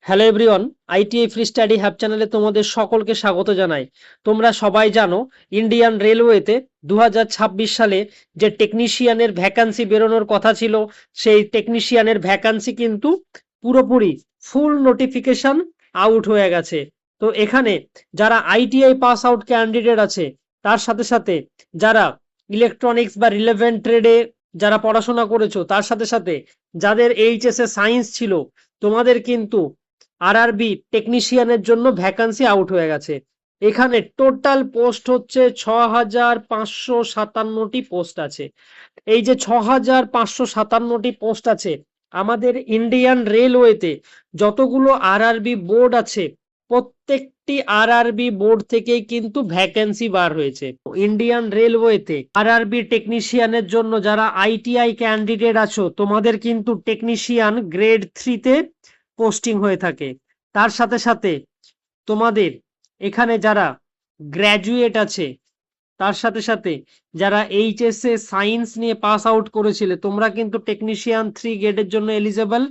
Hello everyone, ITI free study have চ্যানেলে তোমাদের সকলকে স্বাগত জানাই। তোমরা সবাই জানো ইন্ডিয়ান রেলওয়েতে 2026 সালে যে টেকনিশিয়ানের ভ্যাকান্সি বেরোনোর কথা ছিল, সেই টেকনিশিয়ানের ভ্যাকান্সি কিন্তু পুরোপুরি ফুল নোটিফিকেশন আউট হয়ে গেছে। তো এখানে যারা আইটিআই পাস আউট ক্যান্ডিডেট আছে, তার সাথে সাথে যারা ইলেকট্রনিক্স বা রিলেভেন্ট ট্রেডে যারা পড়াশোনা করেছো, তার সাথে সাথে যাদের এইচএসএ সায়েন্স ছিল, তোমাদের কিন্তু আরআরবি টেকনিশিয়ানের জন্য ভ্যাকান্সি আউট হয়ে গেছে। এখানে টোটাল পোস্ট হচ্ছে 6557টি পোস্ট আছে। এই যে 6557টি পোস্ট আছে, আমাদের ইন্ডিয়ান রেলওয়েতে যতগুলো আরআরবি বোর্ড আছে, প্রত্যেকটি আরআরবি বোর্ড থেকেই কিন্তু ভ্যাকেন্সি বার হয়েছে। ইন্ডিয়ান রেলওয়েতে আরআরবি টেকনিশিয়ানের জন্য যারা আইটিআই ক্যান্ডিডেট আছো, তোমাদের কিন্তু টেকনিশিয়ান গ্রেড 3-তে পোস্টিং হয়ে থাকে। তার সাথে সাথে তোমাদের এখানে যারা গ্র্যাজুয়েট আছে, তার সাথে সাথে যারা এইচএসএ সায়েন্স নিয়ে পাস আউট করেছিলে, তোমরা কিন্তু টেকনিশিয়ান 3 গ্রেডের জন্য এলিজেবল।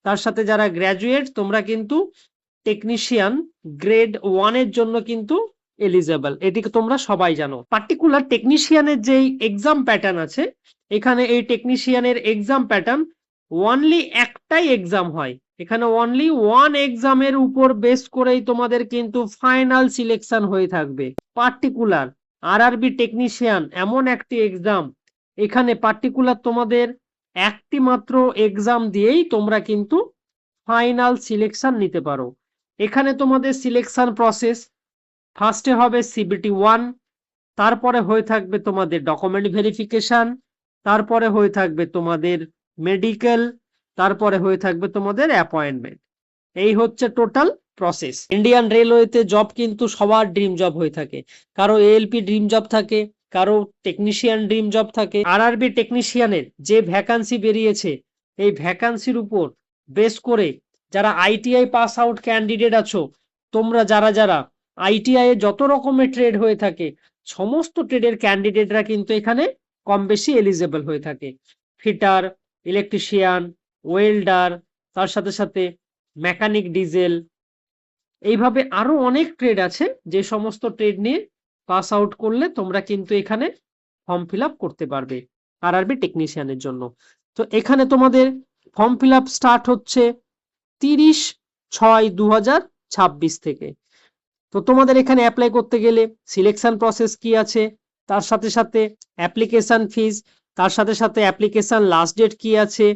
তার সাথে যারা গ্র্যাজুয়েট, তোমরা কিন্তু টেকনিশিয়ান গ্রেড 1 এর জন্য কিন্তু এলিজেবল। এদিকে তোমরা সবাই জানো। পার্টিকুলার টেকনিশিয়ানের যে এক্সাম প্যাটার্ন আছে, এখানে এই টেকনিশিয়ানের এক্সাম প্যাটার্ন অনলি একটাই এক্সাম হয়। এখানে অনলি ওয়ান এক্সামের উপর বেস করেই তোমাদের কিন্তু ফাইনাল সিলেকশন হয়ে থাকবে। পার্টিকুলার আরআরবি টেকনিশিয়ান এমন একটি এক্সাম, এখানে পার্টিকুলার তোমাদের একটি মাত্র এক্সাম দিয়েই তোমরা কিন্তু ফাইনাল সিলেকশন নিতে পারো। এখানে তোমাদের সিলেকশন প্রসেস ফার্স্টে হবে সিবিটি 1, তারপরে হয়ে থাকবে তোমাদের ডকুমেন্ট ভেরিফিকেশন, তারপরে হয়ে থাকবে তোমাদের মেডিকেল, তারপরে হয়ে থাকবে তোমাদের অ্যাপয়েন্টমেন্ট। এই হচ্ছে টোটাল প্রসেস। ইন্ডিয়ান রেলওয়েতে জব কিন্তু সবার ড্রিম জব হয়ে থাকে। কারো এএলপি ড্রিম জব থাকে, কারো টেকনিশিয়ান ড্রিম জব থাকে। আরআরবি টেকনিশিয়ানের যে ভ্যাকান্সি বেরিয়েছে, এই ভ্যাকান্সির উপর বেস করে যারা আইটিআই পাস আউট ক্যান্ডিডেট আছো, তোমরা যারা যারা আইটিআই এ যত রকমের ট্রেড হয়ে থাকে, সমস্ত ট্রেডের ক্যান্ডিডেটরা কিন্তু এখানে কম বেশি এলিজেবল হয়ে থাকে। ফিটার, ইলেকট্রিশিয়ান, ওয়েল্ডার, তার সাথে সাথে মেকানিক ডিজেল, এইভাবে আরো অনেক ট্রেড আছে। যে সমস্ত ট্রেড নিয়ে পাস আউট করলে তোমরা কিন্তু এখানে ফর্ম ফিল আপ করতে পারবে আরআরবি টেকনিশিয়ানের জন্য। তো এখানে তোমাদের ফর্ম ফিল আপ স্টার্ট হচ্ছে 30/6/2026 থেকে। তো তোমাদের এখানে অ্যাপ্লাই করতে গেলে সিলেকশন প্রসেস কি আছে, তার সাথে সাথে অ্যাপ্লিকেশন ফিজ, তার সাথে সাথে অ্যাপ্লিকেশন লাস্ট ডেট কি আছে,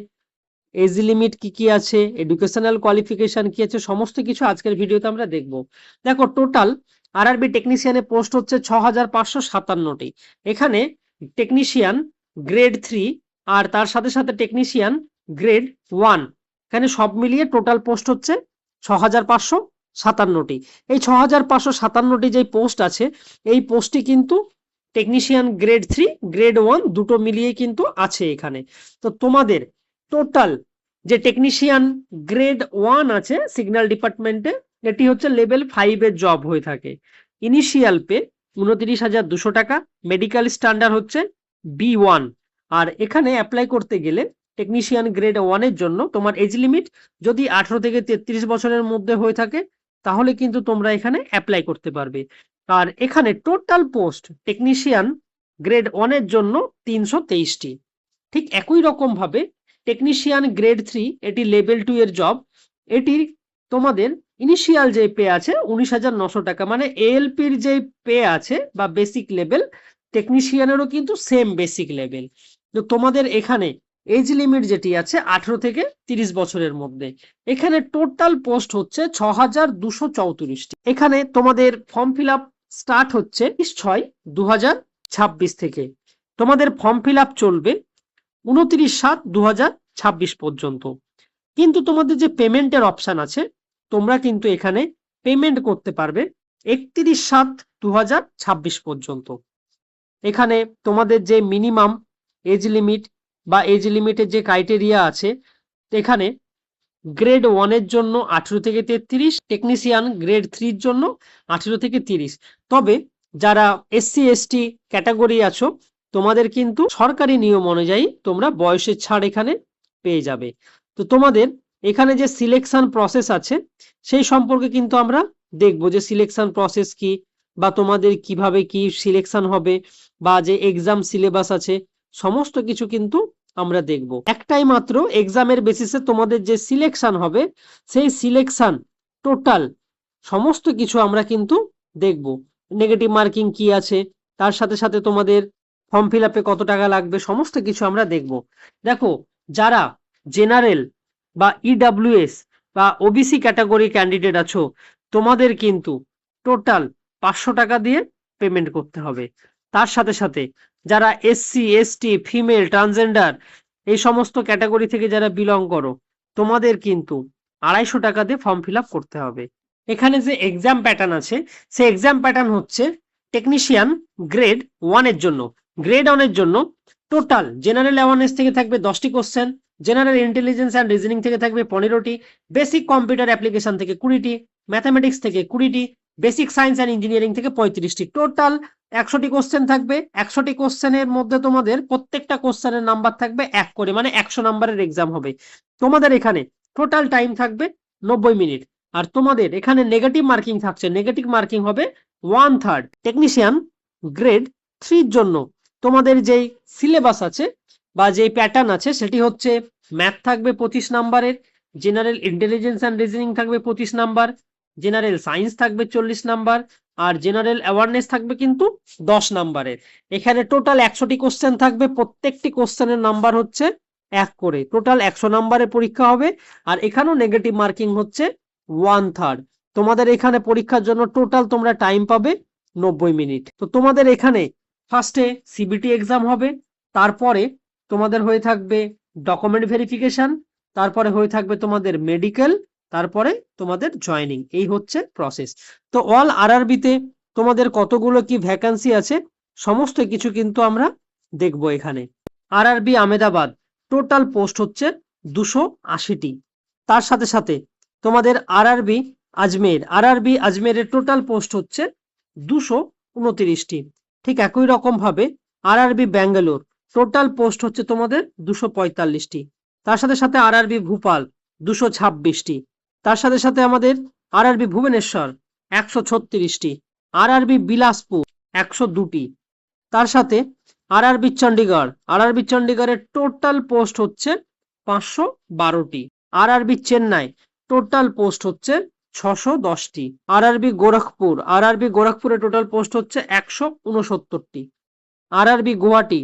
এজ লিমিট কি কি আছে, এডুকেশনাল কোয়ালিফিকেশন কি আছে, সমস্ত কিছু আজকের ভিডিওতে আমরা দেখব। দেখো, টোটাল আরআরবি টেকনিশিয়ানের পোস্ট হচ্ছে 6557টি। এখানে টেকনিশিয়ান গ্রেড 3 আর তার সাথে সাথে টেকনিশিয়ান গ্রেড 1, এখানে সব মিলিয়ে টোটাল পোস্ট হচ্ছে 6557টি। এই 6557টি যে পোস্ট আছে, এই পোস্টটি কিন্তু টেকনিশিয়ান গ্রেড 3 গ্রেড 1 দুটো মিলিয়ে কিন্তু আছে এখানে। তো তোমাদের টোটাল যে টেকনিশিয়ান গ্রেড 1 আছে সিগন্যাল ডিপার্টমেন্টে, এটি হচ্ছে লেভেল 5 এর জব হয়ে থাকে। ইনিশিয়াল পে 29,200 টাকা, মেডিকেল স্ট্যান্ডার্ড হচ্ছে B1। আর এখানে অ্যাপ্লাই করতে গেলে টেকনিশিয়ান গ্রেড 1 এর জন্য তোমার এজ লিমিট যদি 18 থেকে 33 বছরের মধ্যে হয়ে থাকে, তাহলে কিন্তু তোমরা এখানে অ্যাপ্লাই করতে পারবে। আর এখানে টোটাল পোস্ট টেকনিশিয়ান গ্রেড 1 এর জন্য 323টি। ঠিক একই রকম ভাবে টেকনিশিয়ান গ্রেড 3, এটি লেভেল 2 এর জব। এটির তোমাদের ইনিশিয়াল যে পে আছে 19,900 টাকা, মানে এএলপির যে পে আছে বা বেসিক লেভেল, টেকনিশিয়ানেরও কিন্তু সেম বেসিক লেভেল। তো তোমাদের এখানে এজ লিমিট যেটি আছে 18 থেকে 30 বছরের মধ্যে। এখানে টোটাল পোস্ট হচ্ছে 6,234টি। এখানে তোমাদের ফর্ম ফিল আপ স্টার্ট হচ্ছে 6/2026 থেকে। তোমাদের ফর্ম ফিল আপ চলবে 29/7/2026 পর্যন্ত। কিন্তু তোমাদের যে পেমেন্টের অপশন আছে, তোমরা কিন্তু এখানে পেমেন্ট করতে পারবে 31/7/2026 পর্যন্ত। এখানে তোমাদের যে মিনিমাম এজ লিমিট বা এজ লিমিটের যে ক্রাইটেরিয়া আছে, এখানে গ্রেড 1 এর জন্য 18 থেকে 33, টেকনিশিয়ান গ্রেড 3 এর জন্য 18 থেকে 30। তবে যারা এসসি এসটি ক্যাটাগরি আছো, তোমাদের কিন্তু সরকারি নিয়ম অনুযায়ী তোমরা বয়সের ছাড় এখানে পেয়ে যাবে। তো তোমাদের এখানে যে সিলেকশন প্রসেস আছে সেই সম্পর্কে কিন্তু আমরা দেখবো যে সিলেকশন প্রসেস কি, বা তোমাদের কিভাবে কি সিলেকশন হবে, বা যে এক্সাম সিলেবাস আছে সমস্ত কিছু কিন্তু আমরা দেখব। একটাই মাত্র এক্সামের বেসিসে তোমাদের যে সিলেকশন হবে সেই সিলেকশন টোটাল সমস্ত কিছু আমরা কিন্তু দেখব। নেগেটিভ মার্কিং কি আছে, তার সাথে সাথে তোমাদের ফর্ম ফিল আপে কত টাকা লাগবে, সমস্ত কিছু আমরা দেখব। দেখো, যারা জেনারেল বা ইডাব্লিউএস বা ওবিসি ক্যাটাগরি ক্যান্ডিডেট আছো, তোমাদের কিন্তু টোটাল 500 টাকা দিয়ে পেমেন্ট করতে হবে। তার সাথে সাথে যারা এসসি এসটি ফিমেল ট্রান্সজেন্ডার এই সমস্ত ক্যাটাগরি থেকে যারা বিলং করো, তোমাদের কিন্তু 250 টাকা দিয়ে ফর্ম ফিল আপ করতে হবে। এখানে যে এক্সাম প্যাটার্ন আছে সেই এক্সাম প্যাটার্ন হচ্ছে টেকনিশিয়ান গ্রেড 1 এর জন্য, গ্রেড 1 এর জন্য টোটাল জেনারেল অ্যাওয়ারনেস থেকে থাকবে 10টি question, general intelligence and reasoning থেকে থাকবে 15টি, বেসিক কম্পিউটার অ্যাপ্লিকেশন থেকে 20টি, ম্যাথামেটিক্স থেকে 20টি, বেসিক সায়েন্স অ্যান্ড ইঞ্জিনিয়ারিং থেকে 35টি। টোটাল 100টি কোশ্চেন থাকবে। 100টি কোশ্চেনের মধ্যে তোমাদের প্রত্যেকটা কোশ্চেনের নাম্বার থাকবে 1 করে, মানে 100 নাম্বারের এক্সাম হবে। তোমাদের এখানে টোটাল টাইম থাকবে 90 মিনিট। আর তোমাদের এখানে নেগেটিভ মার্কিং থাকছে, নেগেটিভ মার্কিং হবে 1/3। টেকনিশিয়ান গ্রেড 3 জন্য তোমাদের যেই সিলেবাস আছে বা যেই প্যাটার্ন আছে সেটি হচ্ছে ম্যাথ থাকবে 25 নাম্বারের, জেনারেল ইন্টেলিজেন্স অ্যান্ড রিজনিং থাকবে 25 নাম্বার, জেনারেল সায়েন্স থাকবে 40 নাম্বার, আর জেনারেল অ্যাওয়ারনেস থাকবে কিন্তু 10 নাম্বারের। এখানে টোটাল 100টি কোশ্চেন থাকবে, প্রত্যেকটি কোশ্চেনের নাম্বার হচ্ছে 1 করে, টোটাল 100 নাম্বারের পরীক্ষা হবে। আর এখানেও নেগেটিভ মার্কিং হচ্ছে 1/3। তোমাদের এখানে পরীক্ষার জন্য টোটাল তোমরা টাইম পাবে 90 মিনিট। তো তোমাদের এখানে ফার্স্টে সিবিটি এক্সাম হবে, তারপরে তোমাদের হয়ে থাকবে ডকুমেন্ট ভেরিফিকেশন, তারপরে হয়ে থাকবে তোমাদের মেডিকেল, তারপরে তোমাদের জয়েনিং। এই হচ্ছে প্রসেস। তো অল আরআরবিতে তোমাদের কতগুলো কি ভ্যাকান্সি আছে সমস্ত কিছু কিন্তু আমরা দেখব এখানে। আরআরবি আহমেদাবাদ টোটাল পোস্ট হচ্ছে 280টি। তার সাথে সাথে তোমাদের আরআরবি আজমেরের টোটাল পোস্ট হচ্ছে 229টি। ঠিক একই রকম ভাবে আরআরবি ব্যাঙ্গালোর টোটাল পোস্ট হচ্ছে তোমাদের 245টি। তার সাথে সাথে আরআরবি ভোপাল 226টি। তার সাথে সাথে আমাদের আরআরবি ভুবনেশ্বর 136টি, আরআরবি বিলাসপুর 102টি। তার সাথে আরআরবি চণ্ডীগড়ের টোটাল পোস্ট হচ্ছে 512টি। আরআরবি চেন্নাই টোটাল পোস্ট হচ্ছে 610টি। আরআরবি গোরখপুরের টোটাল পোস্ট হচ্ছে 169টি। আরআরবি গুয়াহাটি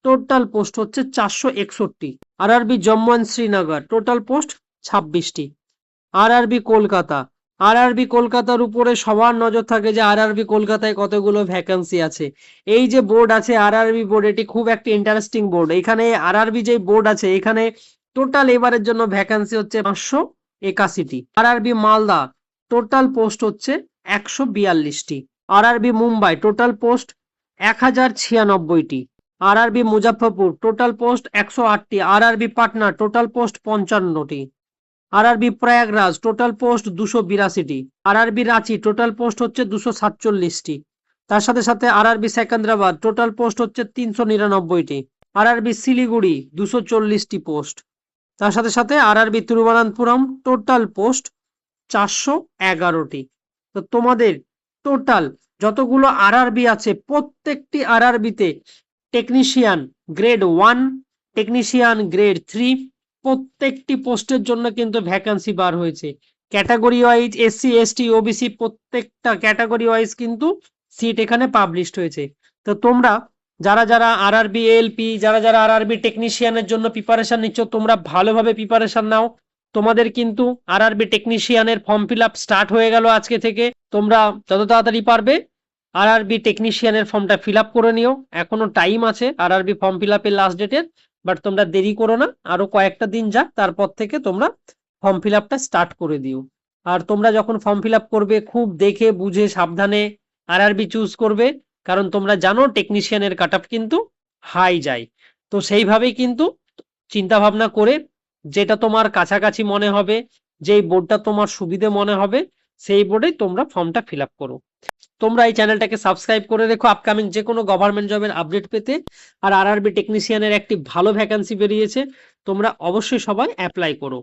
টোটাল পোস্ট হচ্ছে 461। RRB Jammu and Srinagar total post 26টি। আরআরবি কলকাতার উপরে সবার নজর থাকে যে আরআরবি কলকাতায় কতগুলো ভ্যাকান্সি আছে। এই যে বোর্ড আছে আরআরবি বোর্ড, এটি খুব একটা ইন্টারেস্টিং বোর্ড। এখানে আরআরবি যে বোর্ড আছে এখানে টোটাল এবারের জন্য ভ্যাকান্সি হচ্ছে 581টি। আরআরবি মালদা টোটাল পোস্ট হচ্ছে 142টি। আরআরবি মুম্বাই টোটাল পোস্ট 1096টি। আরআরবি মুজাফফরপুর টোটাল পোস্ট 108টি। আরআরবি পাটনা টোটাল পোস্ট 55টি। আরআরবি প্রয়াগরাজ টোটাল পোস্ট 282টি। আরআরবি রাঁচি টোটাল পোস্ট হচ্ছে 247টি। তার সাথে সাথে আরআরবি সেকেন্দ্রাবাদ টোটাল পোস্ট হচ্ছে 399টি। আরআরবি শিলিগুড়ি 240টি পোস্ট। তার সাথে সাথে আরআরবি তিরুবনন্তপুরম টোটাল পোস্ট 411টি। তো তোমাদের টোটাল যতগুলো আরআরবি আছে প্রত্যেকটি আরআরবিতে টেকনিশিয়ান গ্রেড 1, টেকনিশিয়ান গ্রেড 3 প্রত্যেকটি পোস্টের জন্য কিন্তু ভ্যাকান্সি বার হয়েছে। Category wise SC ST OBC প্রত্যেকটা ক্যাটাগরি ওয়াইজ কিন্তু সিট এখানে পাবলিশড হয়েছে। তো তোমরা যারা আরআরবি এএলপি যারা আরআরবি টেকনিশিয়ানের জন্য প্রিপারেশন নিচ্ছ তোমরা ভালোভাবে প্রিপারেশন নাও। তোমাদের কিন্তু RRB টেকনিশিয়ানের form fill up start হয়ে গেল আজকে থেকে। তোমরা যত তাড়াতাড়ি পারবে আরআরবি টেকনিশিয়ানের ফর্মটা ফিল আপ করে নিও। এখনো টাইম আছে আরআরবি ফর্ম ফিল আপের লাস্ট ডেটের, বাট তোমরা দেরি করো না, আরো কয়েকটা দিন যাক তারপর থেকে তোমরা ফর্ম ফিল আপটা স্টার্ট করে দিও। আর তোমরা যখন ফর্ম ফিল আপ করবে খুব দেখে বুঝে সাবধানে আরআরবি চুজ করবে, কারণ তোমরা জানো টেকনিশিয়ানের কাট অফ কিন্তু হাই যায়। তো সেইভাবেই কিন্তু চিন্তা ভাবনা করে যেটা তোমার কাছাকাছি মনে হবে, যেই বোর্ডটা তোমার সুবিধে মনে হবে সেই বোর্ডেই তোমরা ফর্মটা ফিল আপ করো। তোমরা এই চ্যানেলটাকে সাবস্ক্রাইব করে রেখো আপকামিং যে কোনো গভর্নমেন্ট জবের আপডেট পেতে। আর আরআরবি টেকনিশিয়ানের একটি ভালো ভ্যাকান্সি বেরিয়েছে, তোমরা অবশ্যই সবাই অ্যাপ্লাই করো।